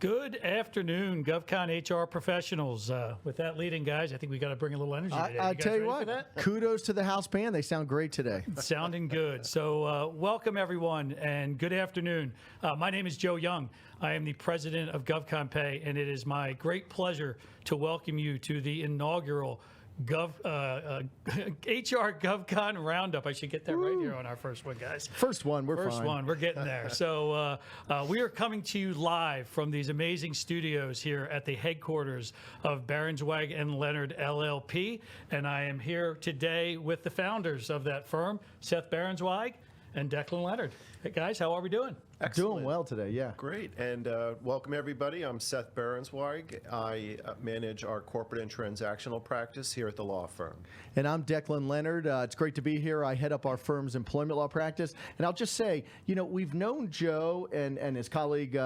Good afternoon, GovCon HR professionals. With that leading, guys, I think we got to bring a little energy today. I tell you what, kudos to the house band. They sound great today. Sounding good. So welcome, everyone, and good afternoon. My name is Joe Young. I am the president of GovCon Pay, and it is my great pleasure to welcome you to the inaugural HR GovCon Roundup. I should get that right here on our first one, guys. First one, we're First fine. one, we're getting there. So we are coming to you live from these amazing studios here at the headquarters of Berenzweig and Leonard LLP, and I am here today with the founders of that firm, Seth Berenzweig and Declan Leonard. Hey guys, how are we doing? Excellent. Doing well today, yeah. Great, and welcome everybody. I'm Seth Berenzweig. I manage our corporate and transactional practice here at the law firm. And I'm Declan Leonard. It's great to be here. I head up our firm's employment law practice. And I'll just say, you know, we've known Joe and his colleague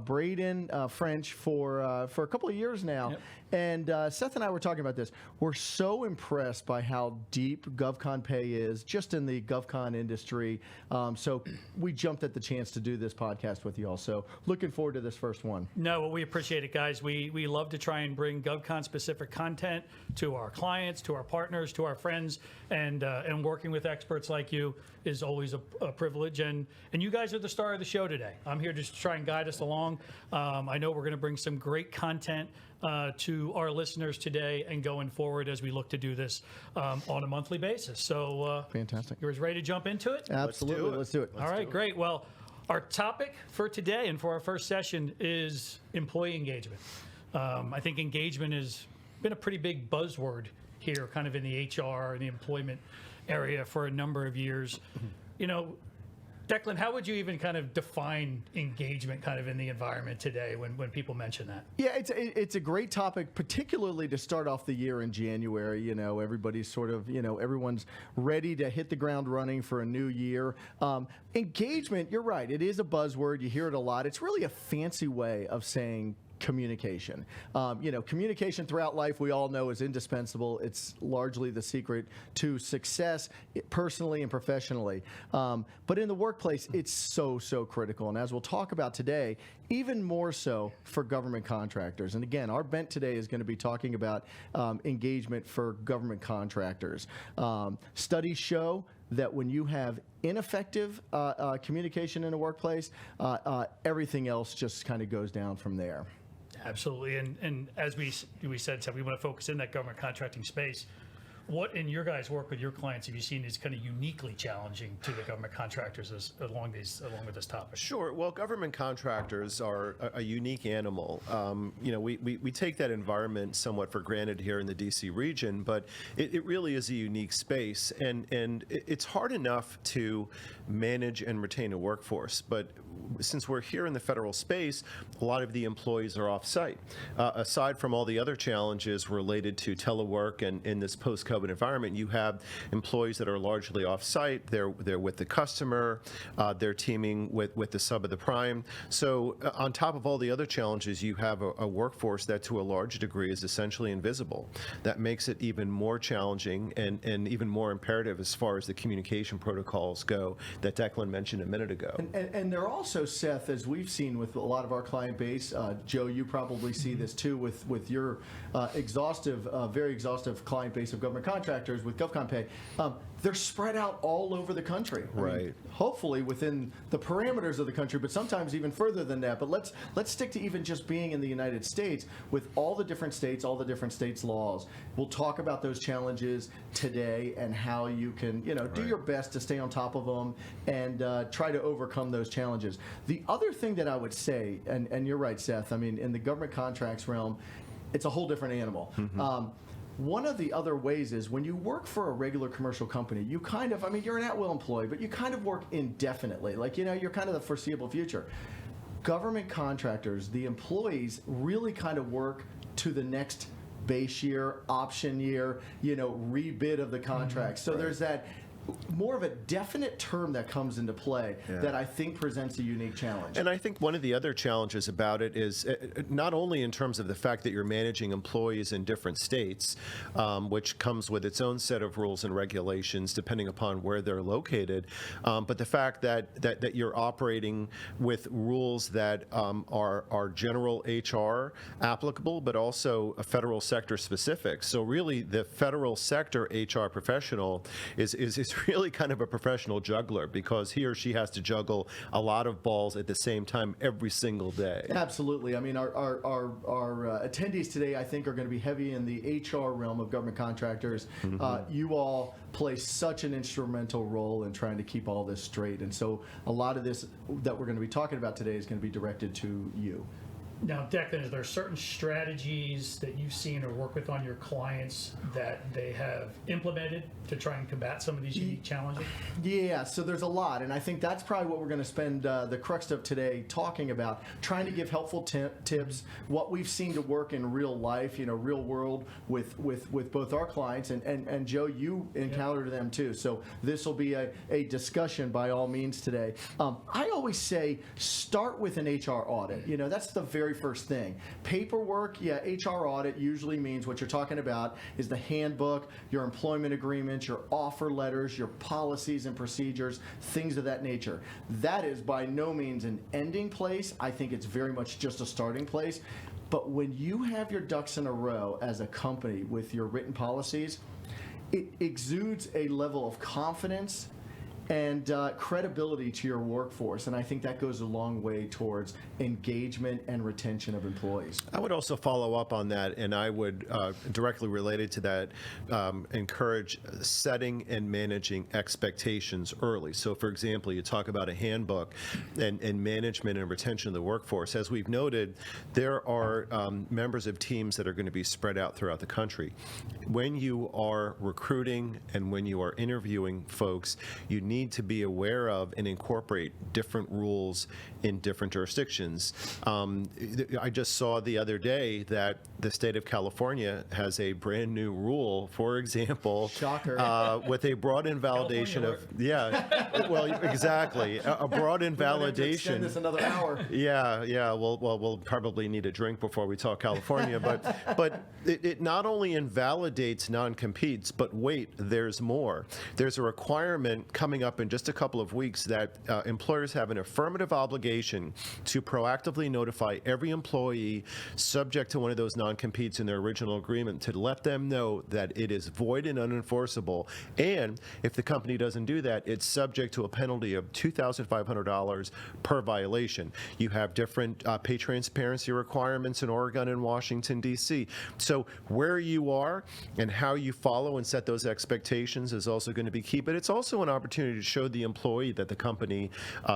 Braden French for a couple of years now. Yep. And Seth and I were talking about this. We're so impressed by how deep GovCon Pay is just in the GovCon industry. So we jumped at the chance to do this podcast with you all. So looking forward to this first one. No, well, we appreciate it, guys. We love to try and bring GovCon specific content to our clients, to our partners, to our friends, and working with experts like you is always a privilege. And you guys are the star of the show today. I'm here just to try and guide us along. I know we're going to bring some great content to our listeners today and going forward as we look to do this on a monthly basis. So Fantastic. You guys ready to jump into it? Absolutely. Let's do it. All right, great. Well, our topic for today and for our first session is employee engagement. I think engagement has been a pretty big buzzword here, kind of in the HR and the employment area for a number of years. You know, Declan, how would you even kind of define engagement kind of in the environment today when people mention that? Yeah, it's a great topic, particularly to start off the year in January. You know, everybody's sort of, you know, everyone's ready to hit the ground running for a new year. Engagement, you're right, it is a buzzword. You hear it a lot. It's really a fancy way of saying communication. You know, communication throughout life, we all know, is indispensable. It's largely the secret to success personally and professionally. But in the workplace, it's so critical. And as we'll talk about today, even more so for government contractors. And again, our bent today is going to be talking about engagement for government contractors. Studies show that when you have ineffective communication in a workplace, everything else just kind of goes down from there. Absolutely. And as we said, we want to focus in that government contracting space. What in your guys' work with your clients have you seen is kind of uniquely challenging to the government contractors along with this topic? Sure. Well, government contractors are a unique animal. You know, we take that environment somewhat for granted here in the D.C. region, but it really is a unique space, and it's hard enough to manage and retain a workforce. But since we're here in the federal space, a lot of the employees are off-site. Aside from all the other challenges related to telework and in this post-COVID environment, you have employees that are largely off-site. They're with the customer. They're teaming with the sub of the prime. So on top of all the other challenges, you have a workforce that to a large degree is essentially invisible. That makes it even more challenging and even more imperative as far as the communication protocols go that Declan mentioned a minute ago. And they're also, Seth, as we've seen with a lot of our client base, Joe, you probably see this too with your very exhaustive client base of government contractors with GovCon Pay. They're spread out all over the country. Right. I mean, hopefully within the parameters of the country, but sometimes even further than that. But let's stick to even just being in the United States with all the different states laws. We'll talk about those challenges today and how you can, you know, do your best to stay on top of them and try to overcome those challenges. The other thing that I would say, and you're right, Seth, I mean, in the government contracts realm, it's a whole different animal. One of the other ways is when you work for a regular commercial company, you kind of, I mean, you're an at-will employee, but you kind of work indefinitely. Like, you know, you're kind of the foreseeable future. Government contractors, the employees really kind of work to the next base year, option year, you know, rebid of the contract. So there's that more of a definite term that comes into play that I think presents a unique challenge. And I think one of the other challenges about it is not only in terms of the fact that you're managing employees in different states, which comes with its own set of rules and regulations depending upon where they're located, but the fact that you're operating with rules that are general HR applicable, but also a federal sector specific. So really, the federal sector HR professional is really kind of a professional juggler, because he or she has to juggle a lot of balls at the same time every single day. Absolutely. I mean, our attendees today, I think, are going to be heavy in the HR realm of government contractors. You all play such an instrumental role in trying to keep all this straight. And so a lot of this that we're going to be talking about today is going to be directed to you. Now, Declan, is there certain strategies that you've seen or work with on your clients that they have implemented to try and combat some of these unique challenges? Yeah, so there's a lot, and I think that's probably what we're going to spend the crux of today talking about, trying to give helpful tips, what we've seen to work in real life, real world with both our clients, and Joe, you encountered them too, so this will be a discussion by all means today. I always say start with an HR audit. That's the very first thing. Paperwork, HR audit usually means what you're talking about is the handbook, your employment agreements, your offer letters, your policies and procedures, things of that nature. That is by no means an ending place. I think it's very much just a starting place. But when you have your ducks in a row as a company with your written policies, it exudes a level of confidence and credibility to your workforce, and I think that goes a long way towards engagement and retention of employees. I would also follow up on that, and I would, directly related to that, encourage setting and managing expectations early. So, for example, you talk about a handbook and management and retention of the workforce. As we've noted, there are members of teams that are going to be spread out throughout the country. When you are recruiting and when you are interviewing folks, you need to be aware of and incorporate different rules in different jurisdictions. I just saw the other day that the state of California has a brand new rule, for example, Shocker. with a broad invalidation of, well, exactly, a broad invalidation. Extend this another hour. Yeah. We'll probably need a drink before we talk California, but it not only invalidates non-competes, but wait, there's more. There's a requirement coming up in just a couple of weeks that employers have an affirmative obligation to proactively notify every employee subject to one of those non-competes in their original agreement to let them know that it is void and unenforceable. And if the company doesn't do that, it's subject to a penalty of $2,500 per violation. You have different pay transparency requirements in Oregon and Washington, D.C. So where you are and how you follow and set those expectations is also going to be key. But it's also an opportunity to show the employee that the company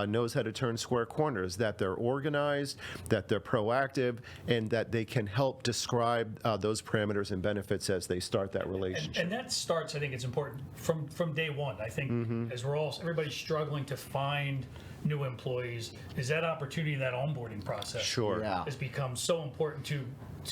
knows how to turn square corners, that they're organized, that they're proactive, and that they can help describe those parameters and benefits as they start that relationship. And that starts, I think it's important, from day one. I think as everybody's struggling to find new employees, is that opportunity, that onboarding process has become so important to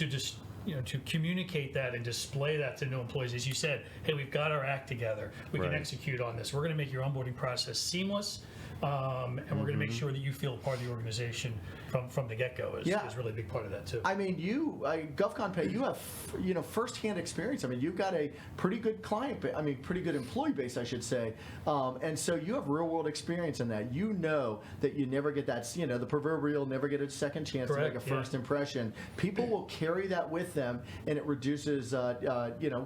just to communicate that and display that to new employees. As you said, hey, we've got our act together. We can execute on this. We're going to make your onboarding process seamless, and we're going to make sure that you feel part of the organization from the get-go is really a big part of that too. I mean, GovCon Pay, you have firsthand experience. I mean, you've got a pretty good pretty good employee base, I should say, and so you have real-world experience in that. You know that you never get that, the proverbial never get a second chance to make a first impression. People will carry that with them, and it reduces,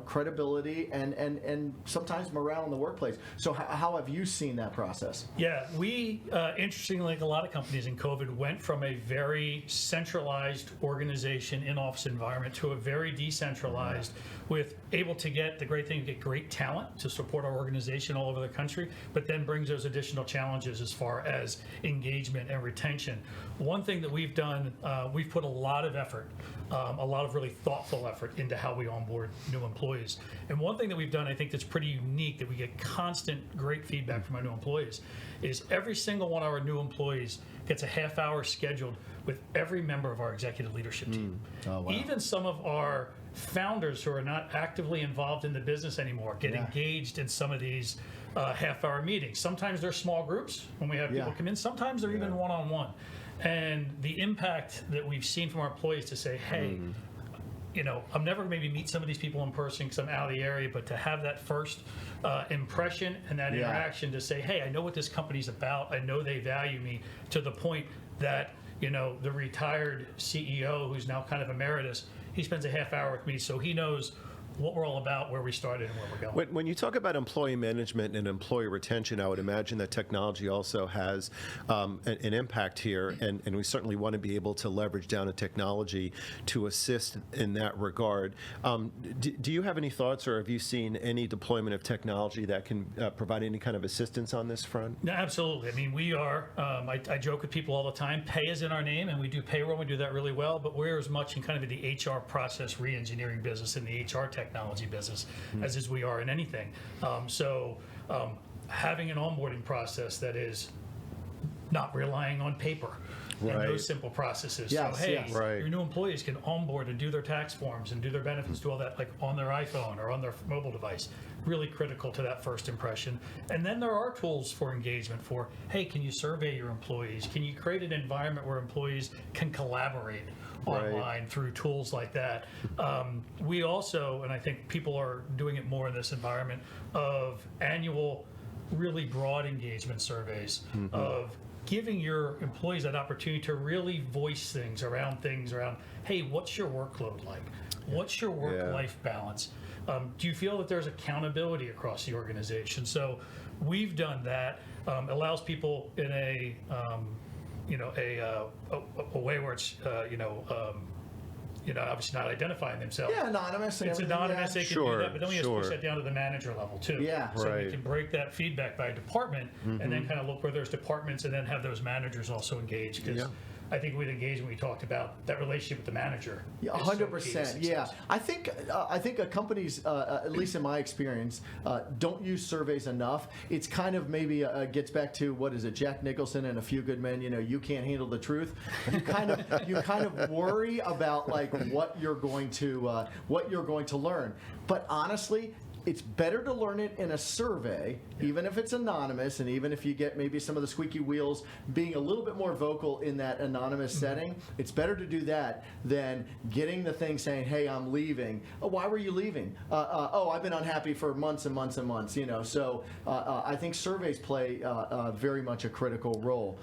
credibility and sometimes morale in the workplace. So how have you seen that process? Yeah, we, interestingly, like a lot of companies in COVID, went from a very centralized organization in-office environment to a very decentralized, with able to get the great thing to get great talent to support our organization all over the country, but then brings those additional challenges as far as engagement and retention. One thing that we've done, we've put a lot of effort, a lot of really thoughtful effort into how we onboard new employees. And one thing that we've done, I think that's pretty unique, that we get constant great feedback from our new employees, is every single one of our new employees gets a half hour scheduled with every member of our executive leadership team. Oh, wow. Even some of our founders who are not actively involved in the business anymore get engaged in some of these half-hour meetings. Sometimes they're small groups when we have people Yeah. come in. Sometimes they're even one-on-one. And the impact that we've seen from our employees to say, hey, I'm never going to maybe meet some of these people in person because I'm out of the area, but to have that first impression and that interaction to say, hey, I know what this company's about. I know they value me, to the point that, the retired CEO, who's now kind of emeritus, he spends a half hour with me, so he knows what we're all about, where we started, and where we're going. When you talk about employee management and employee retention, I would imagine that technology also has an impact here, and we certainly want to be able to leverage down the technology to assist in that regard. Do you have any thoughts, or have you seen any deployment of technology that can provide any kind of assistance on this front? No, absolutely. I mean, we are, I joke with people all the time, pay is in our name, and we do payroll, we do that really well, but we're as much in kind of the HR process re-engineering business and the HR technology business as we are in anything. Having an onboarding process that is not relying on paper and those simple processes. Yes, so, hey, yes. your new employees can onboard and do their tax forms and do their benefits, do all that like on their iPhone or on their mobile device. Really critical to that first impression. And then there are tools for engagement for, hey, can you survey your employees? Can you create an environment where employees can collaborate online through tools like that? We also, and I think people are doing it more in this environment, of annual, really broad engagement surveys of giving your employees that opportunity to really voice things around, hey, what's your workload like? What's your work-life balance? Do you feel that there's accountability across the organization? So we've done that. Allows people in a way where it's obviously not identifying themselves. Yeah, anonymous. And It's everything, anonymous. yeah. They can do that, but then we have to push that down to the manager level too. Yeah. So we Right. can break that feedback by department, and then kind of look where there's departments, and then have those managers also engage. Because I think with engagement, we talked about that relationship with the manager. Yeah, is so key to 100%. Yeah, success. I think companies, at least in my experience, don't use surveys enough. It's kind of maybe gets back to, what is it, Jack Nicholson and A Few Good Men. You can't handle the truth. You kind of worry about like what you're going to learn. But honestly, it's better to learn it in a survey, even if it's anonymous, and even if you get maybe some of the squeaky wheels being a little bit more vocal in that anonymous setting. It's better to do that than getting the thing saying, hey, I'm leaving. Oh, why were you leaving? I've been unhappy for months and months and months. So I think surveys play very much a critical role.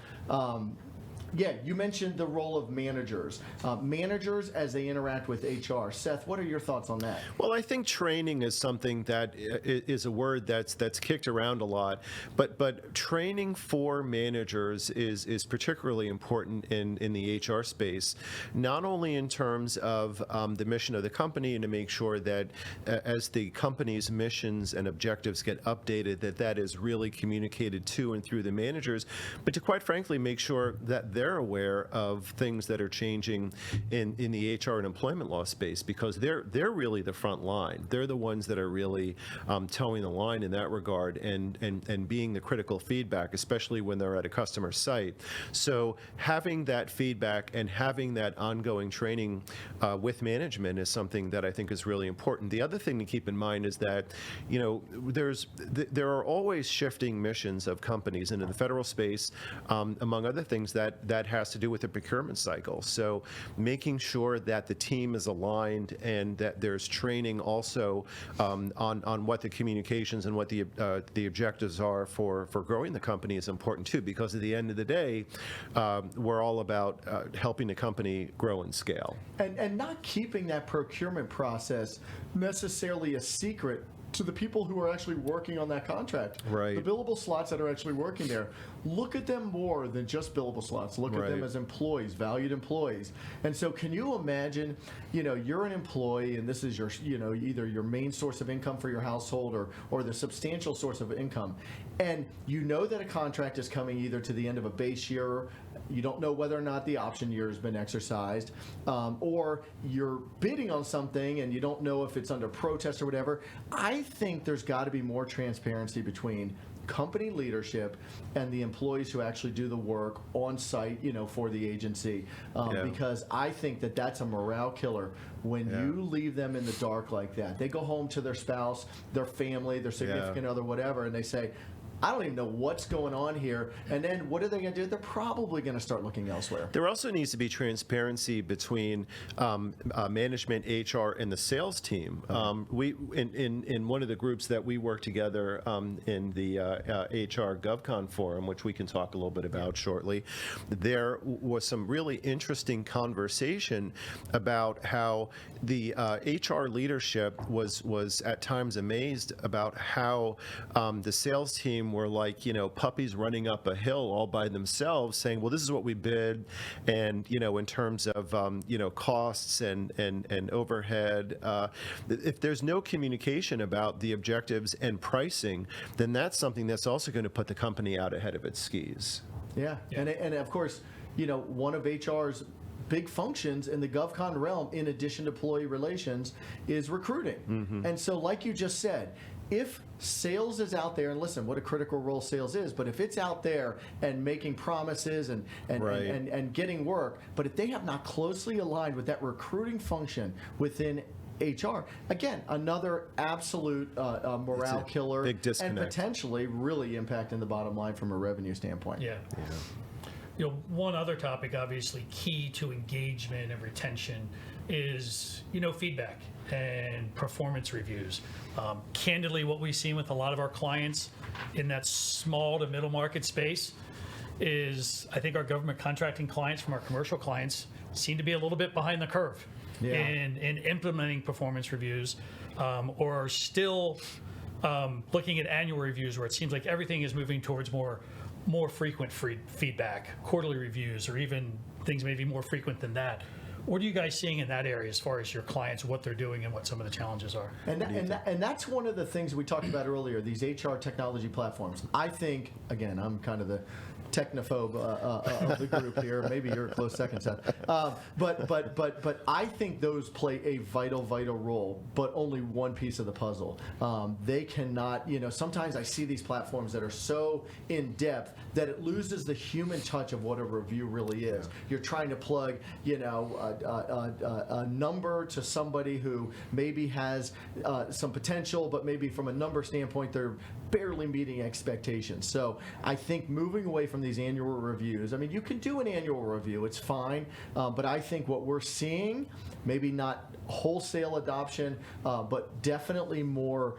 Yeah, you mentioned the role of managers. Managers as they interact with HR. Seth, what are your thoughts on that? Well, I think training is something that is a word that's kicked around a lot, but training for managers is particularly important in the HR space, not only in terms of the mission of the company and to make sure that as the company's missions and objectives get updated, that is really communicated to and through the managers, but to quite frankly make sure that they're aware of things that are changing in the HR and employment law space, because they're really the front line. They're the ones that are really towing the line in that regard and being the critical feedback, especially when they're at a customer site. So having that feedback and having that ongoing training with management is something that I think is really important. The other thing to keep in mind is that there are always shifting missions of companies, and in the federal space, among other things, that has to do with the procurement cycle. So making sure that the team is aligned and that there's training also on what the communications and what the objectives are for growing the company is important too, because at the end of the day, we're all about helping the company grow and scale. And not keeping that procurement process necessarily a secret to the people who are actually working on that contract. Right. The billable slots that are actually working there, look at them more than just billable slots. Look at them as employees, valued employees. And so can you imagine, you're an employee and this is your, either your main source of income for your household or the substantial source of income. And you know that a contract is coming either to the end of a base year, you don't know whether or not the option year has been exercised, or you're bidding on something and you don't know if it's under protest or whatever. I I think there's got to be more transparency between company leadership and the employees who actually do the work on site, for the agency, because I think that that's a morale killer when you leave them in the dark like that. They go home to their spouse, their family, their significant other, whatever, and they say, I don't even know what's going on here. And then what are they going to do? They're probably going to start looking elsewhere. There also needs to be transparency between management, HR, and the sales team. We in one of the groups that we work together in the HR GovCon forum, which we can talk a little bit about shortly, there was some really interesting conversation about how the HR leadership was at times amazed about how the sales team were like, puppies running up a hill all by themselves saying, well, this is what we bid. And, in terms of, costs and overhead, if there's no communication about the objectives and pricing, then that's something that's also going to put the company out ahead of its skis. Yeah. And of course, one of HR's big functions in the GovCon realm, in addition to employee relations, is recruiting. And so like you just said, if sales is out there, and listen, what a critical role sales is, but if it's out there and making promises and getting work, but if they have not closely aligned with that recruiting function within HR, again, another absolute morale killer, big disconnect, and potentially really impacting the bottom line from a revenue standpoint. Yeah. One other topic, obviously key to engagement and retention, is feedback and performance reviews. Candidly, what we've seen with a lot of our clients in that small to middle market space is, I think our government contracting clients from our commercial clients seem to be a little bit behind the curve in implementing performance reviews, or are still looking at annual reviews where it seems like everything is moving towards more frequent feedback, quarterly reviews, or even things maybe more frequent than that. What are you guys seeing in that area as far as your clients, what they're doing, and what some of the challenges are? And that's one of the things we talked about earlier, these HR technology platforms. I think, again, I'm kind of the technophobe of the group here. Maybe you're a close second, Seth. But I think those play a vital role, but only one piece of the puzzle. They cannot, sometimes I see these platforms that are so in depth that it loses the human touch of what a review really is. You're trying to plug, a number to somebody who maybe has some potential, but maybe from a number standpoint, they're barely meeting expectations. So I think moving away from these annual reviews, I mean, you can do an annual review, it's fine, but I think what we're seeing, maybe not wholesale adoption, but definitely more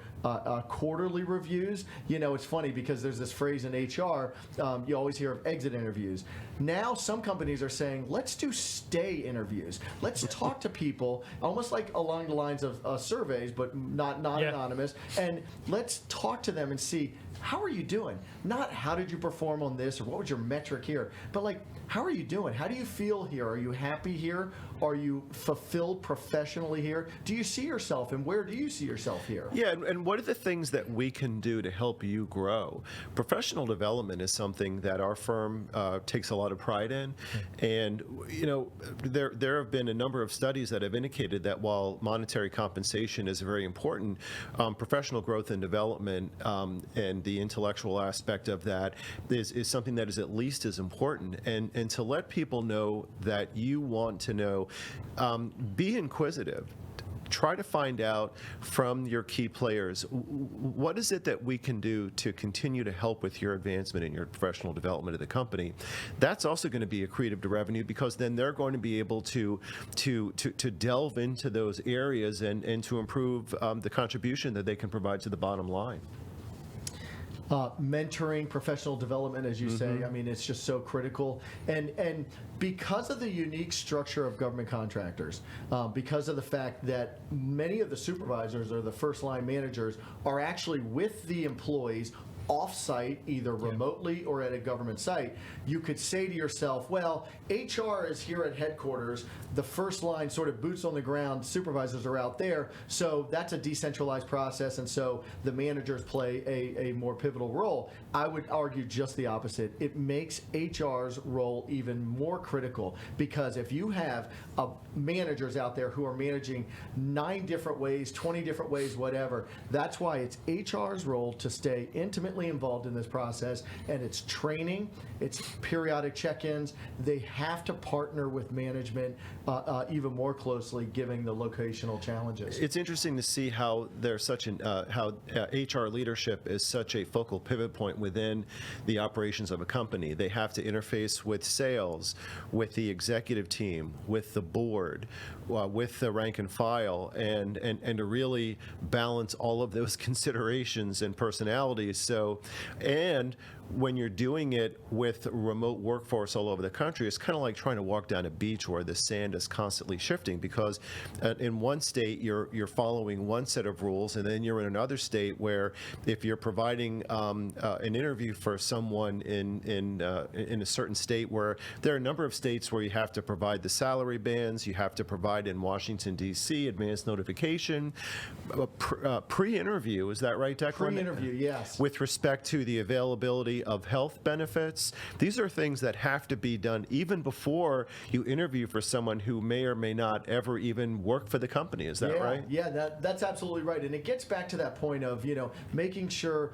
quarterly reviews. It's funny because there's this phrase in HR, you always hear of exit interviews. Now some companies are saying, let's do stay interviews. Let's talk to people, almost like along the lines of surveys, but not anonymous, and let's talk to them and see, how are you doing? Not how did you perform on this or what was your metric here, but like, how are you doing? How do you feel here? Are you happy here? Are you fulfilled professionally here? Do you see yourself, and where do you see yourself here? Yeah, and what are the things that we can do to help you grow? Professional development is something that our firm takes a lot of pride in, and there have been a number of studies that have indicated that while monetary compensation is very important, professional growth and development and the intellectual aspect of that is something that is at least as important. And to let people know that you want to know, be inquisitive. Try to find out from your key players, what is it that we can do to continue to help with your advancement and your professional development of the company. That's also going to be accretive to revenue, because then they're going to be able to delve into those areas and to improve the contribution that they can provide to the bottom line. Mentoring, professional development, as you say, I mean, it's just so critical. And because of the unique structure of government contractors, because of the fact that many of the supervisors or the first line managers are actually with the employees off-site, either remotely or at a government site, you could say to yourself, well, HR is here at headquarters, the first line sort of boots on the ground, supervisors are out there, so that's a decentralized process, and so the managers play a more pivotal role. I would argue just the opposite. It makes HR's role even more critical, because if you have managers out there who are managing 9 different ways, 20 different ways, whatever, that's why it's HR's role to stay intimately involved in this process, and it's training, it's periodic check-ins. They have to partner with management even more closely, given the locational challenges. It's interesting to see how there's such an how HR leadership is such a focal pivot point within the operations of a company. They have to interface with sales, with the executive team, with the board, with the rank and file, and to really balance all of those considerations and personalities. So, and when you're doing it with a remote workforce all over the country, it's kind of like trying to walk down a beach where the sand is constantly shifting, because in one state you're following one set of rules, and then you're in another state where if you're providing an interview for someone in a certain state, where there are a number of states where you have to provide the salary bands, you have to provide in Washington, D.C., advance notification, pre-interview, is that right, Declan? Pre-interview, yes. With respect to the availability of health benefits. These are things that have to be done even before you interview for someone who may or may not ever even work for the company. Is that right? Yeah, that's absolutely right. And it gets back to that point of, making sure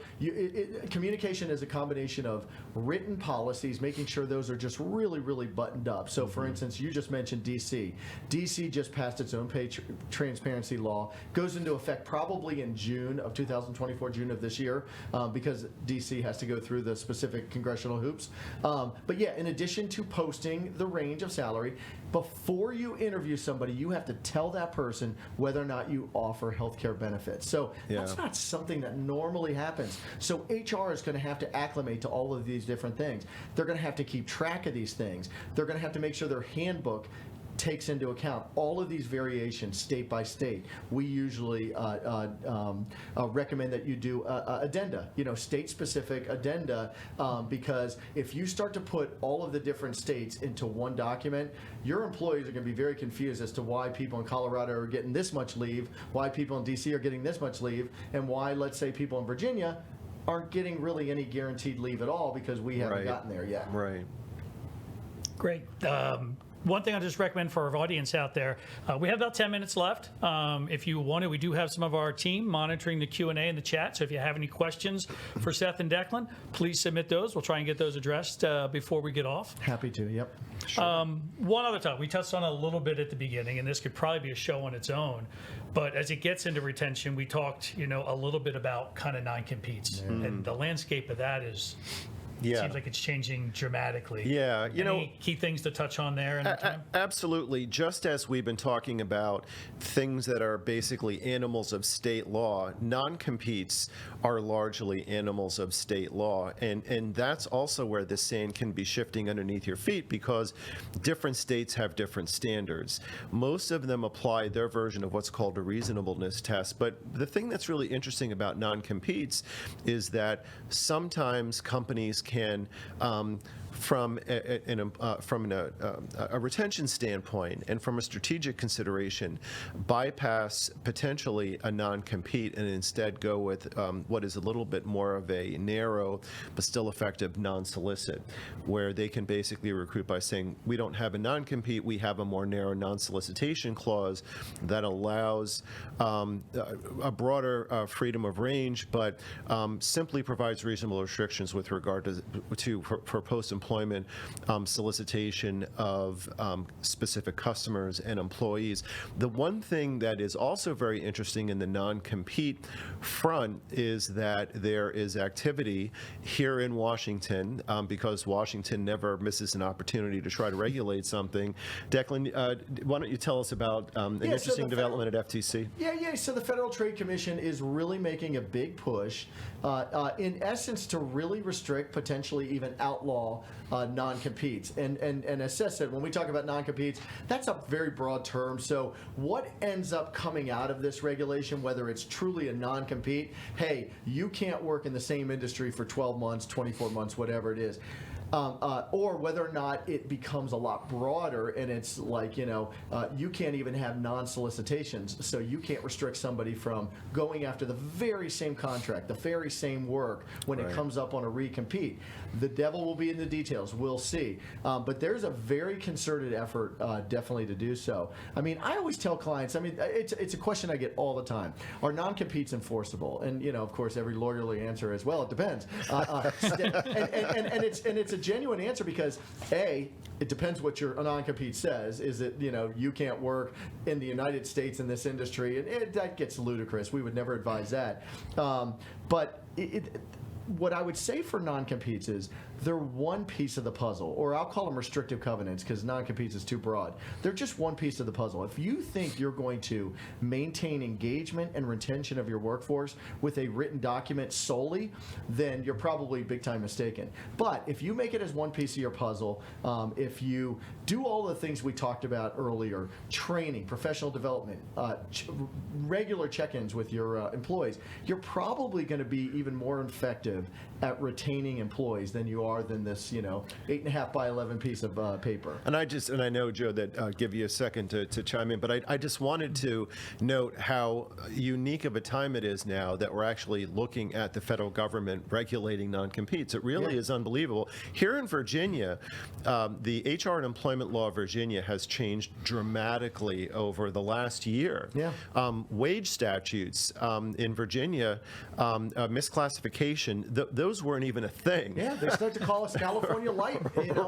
communication is a combination of written policies, making sure those are just really, really buttoned up. So, for instance, you just mentioned D.C. D.C. just passed its own pay transparency law, goes into effect probably in June of 2024, June of this year, because D.C. has to go through the specific congressional hoops. But yeah, in addition to posting the range of salary, before you interview somebody, you have to tell that person whether or not you offer healthcare benefits. So that's not something that normally happens. So HR is going to have to acclimate to all of these different things. They're going to have to keep track of these things. They're going to have to make sure their handbook takes into account all of these variations state by state. We usually recommend that you do addenda, state-specific addenda, because if you start to put all of the different states into one document, your employees are going to be very confused as to why people in Colorado are getting this much leave, why people in D.C. are getting this much leave, and why, let's say, people in Virginia aren't getting really any guaranteed leave at all because we haven't gotten there yet. Right. Great. One thing I'll just recommend for our audience out there, we have about 10 minutes left. If you want to, we do have some of our team monitoring the Q&A in the chat. So if you have any questions for Seth and Declan, please submit those. We'll try and get those addressed before we get off. Happy to, yep. Sure. One other topic, we touched on it a little bit at the beginning, and this could probably be a show on its own. But as it gets into retention, we talked, a little bit about kind of non-competes. And the landscape of that is... Seems like it's changing dramatically. Yeah, Any key things to touch on there in the time? Absolutely. Just as we've been talking about things that are basically animals of state law, non-competes are largely animals of state law. And that's also where the sand can be shifting underneath your feet, because different states have different standards. Most of them apply their version of what's called a reasonableness test. But the thing that's really interesting about non-competes is that sometimes companies can, from a retention standpoint and from a strategic consideration, bypass potentially a non-compete and instead go with what is a little bit more of a narrow but still effective non-solicit, where they can basically recruit by saying, we don't have a non-compete, we have a more narrow non-solicitation clause that allows a broader freedom of range, but simply provides reasonable restrictions with regard to for post-employment solicitation of specific customers and employees. The one thing that is also very interesting in the non-compete front is that there is activity here in Washington, because Washington never misses an opportunity to try to regulate something. Declan, why don't you tell us about an interesting development at FTC? Yeah. So the Federal Trade Commission is really making a big push, in essence, to really restrict, potentially even outlaw non-competes. And as Seth said, when we talk about non-competes, that's a very broad term. So what ends up coming out of this regulation, whether it's truly a non-compete, hey, you can't work in the same industry for 12 months, 24 months, whatever it is. Or whether or not it becomes a lot broader and it's like, you can't even have non-solicitations, so you can't restrict somebody from going after the very same contract, the very same work when it comes up on a recompete. The devil will be in the details. We'll see. But there's a very concerted effort definitely to do so. I mean, I always tell clients, it's a question I get all the time. Are non-competes enforceable? And, of course, every lawyerly answer is, well, it depends. And it's a genuine answer because A, it depends what your non-compete says. Is it, you can't work in the United States in this industry, and that gets ludicrous. We would never advise that. But what I would say for non-competes is they're one piece of the puzzle, or I'll call them restrictive covenants because non-competes is too broad. They're just one piece of the puzzle. If you think you're going to maintain engagement and retention of your workforce with a written document solely, then you're probably big time mistaken. But if you make it as one piece of your puzzle, if you do all the things we talked about earlier, training, professional development, regular check-ins with your employees, you're probably going to be even more effective at retaining employees than you are than this, 8.5 by 11 piece of paper. And I know, Joe, that give you a second to chime in, but I just wanted to note how unique of a time it is now that we're actually looking at the federal government regulating non-competes. It really is unbelievable. Here in Virginia, the HR and employment law of Virginia has changed dramatically over the last year. Yeah. Wage statutes in Virginia, misclassification, those weren't even a thing. Yeah, they start to call us California light.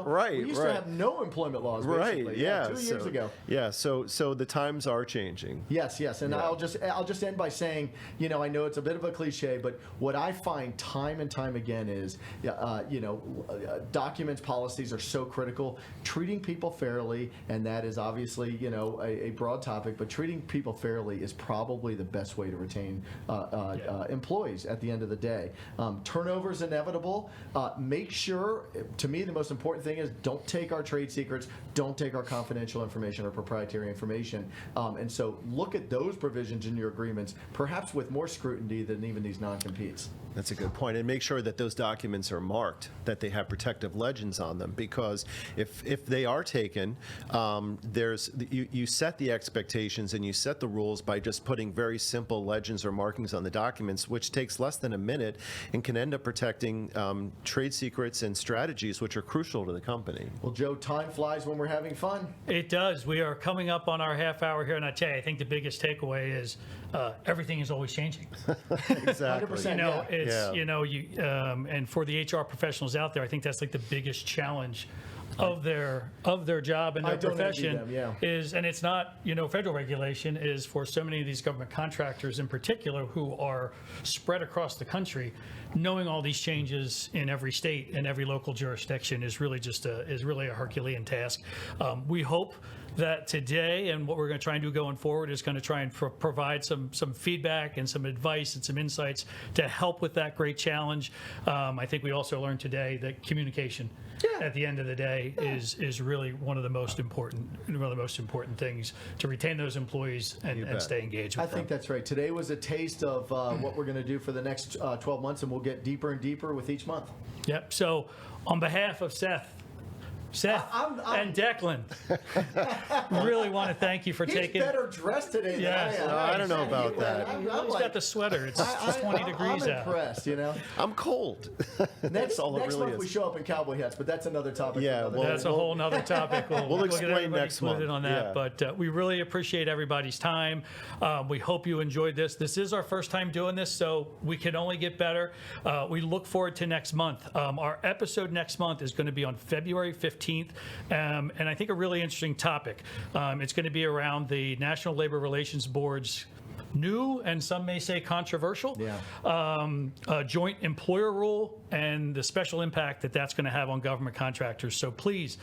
Right, we used to have no employment laws, basically. Right, yeah. 2 years ago. Yeah, so the times are changing. Yes, and I'll just end by saying, I know it's a bit of a cliche, but what I find time and time again is, documents, policies are so critical. Treating people fairly, and that is obviously, a broad topic, but treating people fairly is probably the best way to retain employees at the end of the day. Turnover is inevitable. Make sure, to me, the most important thing is don't take our trade secrets, don't take our confidential information or proprietary information. And so look at those provisions in your agreements, perhaps with more scrutiny than even these non-competes. That's a good point. And make sure that those documents are marked, that they have protective legends on them, because if they are taken, you set the expectations and you set the rules by just putting very simple legends or markings on the documents, which takes less than a minute and can end up protecting trade secrets and strategies which are crucial to the company. Well, Joe, time flies when we're having fun. It does. We are coming up on our half hour here, and I tell you, I think the biggest takeaway is everything is always changing. Exactly. 100%, and for the HR professionals out there, I think that's like the biggest challenge of their job and their profession is, and it's not federal regulation, is for so many of these government contractors in particular who are spread across the country, knowing all these changes in every state and every local jurisdiction is really a Herculean task. We hope that today and what we're going to try and do going forward is going to try and provide some feedback and some advice and some insights to help with that great challenge. I think we also learned today that communication at the end of the day is really one of the most important things to retain those employees and stay engaged with them. I think that's right. Today was a taste of what we're going to do for the next 12 months, and we'll get deeper and deeper with each month. Yep. So on behalf of Seth and Declan, really want to thank you for taking. He's better dressed today than I am. I don't know about that. He's got the sweater. It's 20 degrees out. I'm impressed, I'm cold. Next month we show up in cowboy hats, but that's another topic. Yeah, that's a whole nother topic. We'll explain next month on that. But we really appreciate everybody's time. We hope you enjoyed this. This is our first time doing this, so we can only get better. We look forward to next month. Our episode next month is going to be on February 15th. And I think a really interesting topic. It's going to be around the National Labor Relations Board's new, and some may say controversial, joint employer rule and the special impact that that's going to have on government contractors. So please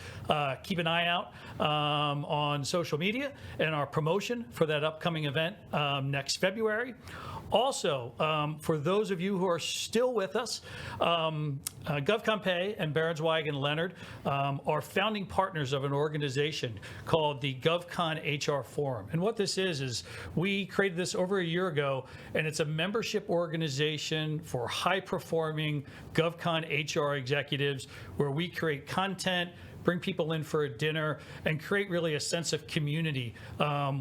keep an eye out on social media and our promotion for that upcoming event next February. Also, for those of you who are still with us, GovCon Pay and Berenzweig and Leonard are founding partners of an organization called the GovCon HR Forum. And what this is we created this over a year ago, and it's a membership organization for high-performing GovCon HR executives where we create content, bring people in for a dinner, and create really a sense of community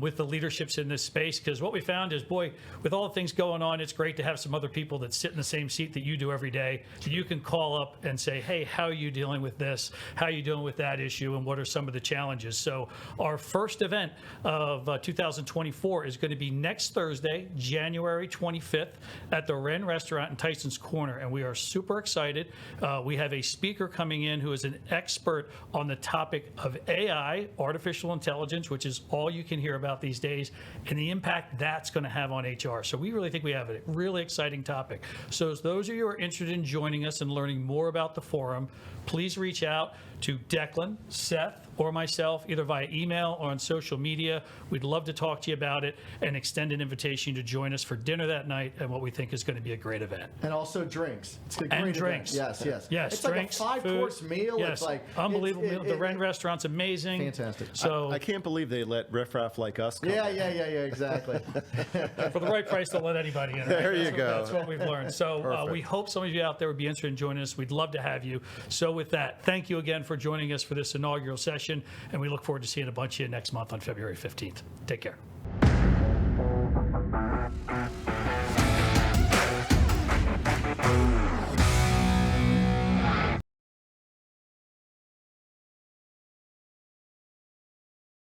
with the leaderships in this space. Because what we found is, boy, with all the things going on, it's great to have some other people that sit in the same seat that you do every day, that you can call up and say, hey, how are you dealing with this? How are you dealing with that issue? And what are some of the challenges? So our first event of 2024 is going to be next Thursday, January 25th, at the Wren Restaurant in Tyson's Corner. And we are super excited. We have a speaker coming in who is an expert on the topic of AI, artificial intelligence, which is all you can hear about these days, and the impact that's going to have on HR. So we really think we have a really exciting topic. So as those of you who are interested in joining us and learning more about the forum, please reach out to Declan, Seth, or myself, either via email or on social media. We'd love to talk to you about it and extend an invitation to join us for dinner that night and what we think is going to be a great event. And also drinks. It's a great And event. drinks. Yes. Yes, It's drinks, like a 5-course food. meal. Yes, It's like unbelievable meal. The Wren restaurant's amazing. Fantastic. So I can't believe they let riffraff like us come. Yeah, exactly. for the right price, they'll let anybody in. Right? There you That's go. That's what we've learned. So Perfect. we hope some of you out there would be interested in joining us. We'd love to have you. So with that, thank you again for joining us for this inaugural session, and we look forward to seeing a bunch of you next month on February 15th. Take care.